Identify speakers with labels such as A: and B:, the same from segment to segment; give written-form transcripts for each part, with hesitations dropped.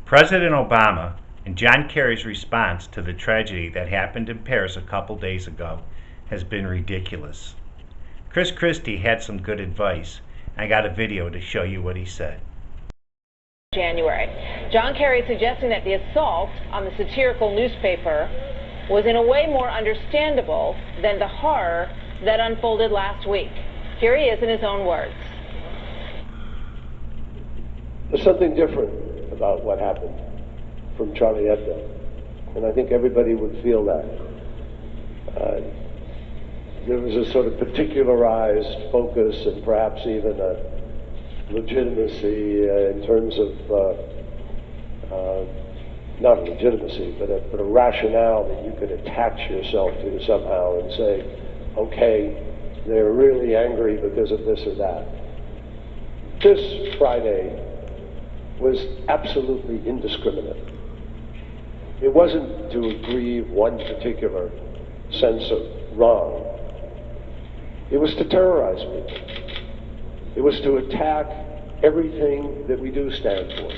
A: President Obama and John Kerry's response to the tragedy that happened in Paris a couple days ago has been ridiculous. Christie had some good advice. I got a video to show you what he said.
B: January. John Kerry suggesting that the assault on the satirical newspaper was in a way more understandable than the horror that unfolded last week. Here he is in his own words.
C: There's something different about what happened from Charlie Hebdo, and I think everybody would feel that. There was a sort of particularized focus and perhaps even a legitimacy in terms of, not legitimacy, but a rationale that you could attach yourself to somehow and say, okay, they're really angry because of this or that. This Friday was absolutely indiscriminate. It wasn't to aggrieve one particular sense of wrong. It was to terrorize me. It was to attack everything that we do stand for.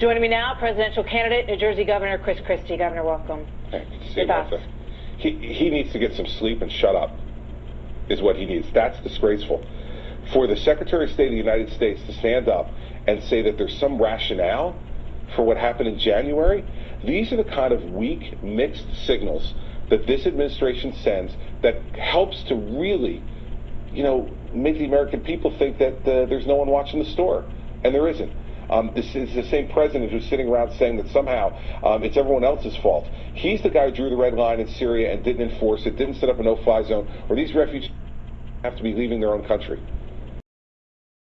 B: Joining me now, presidential candidate, New Jersey Governor Christie. Governor, welcome.
D: Thanks. See you, Martha. He needs to get some sleep and shut up, is what he needs. That's disgraceful. For the Secretary of State of the United States to stand up and say that there's some rationale for what happened in January, these are the kind of weak, mixed signals that this administration sends that helps to really, make the American people think that there's no one watching the store, and there isn't. This is the same president who's sitting around saying that somehow it's everyone else's fault. He's the guy who drew the red line in Syria and didn't enforce it, didn't set up a no-fly zone, or these refugees have to be leaving their own country.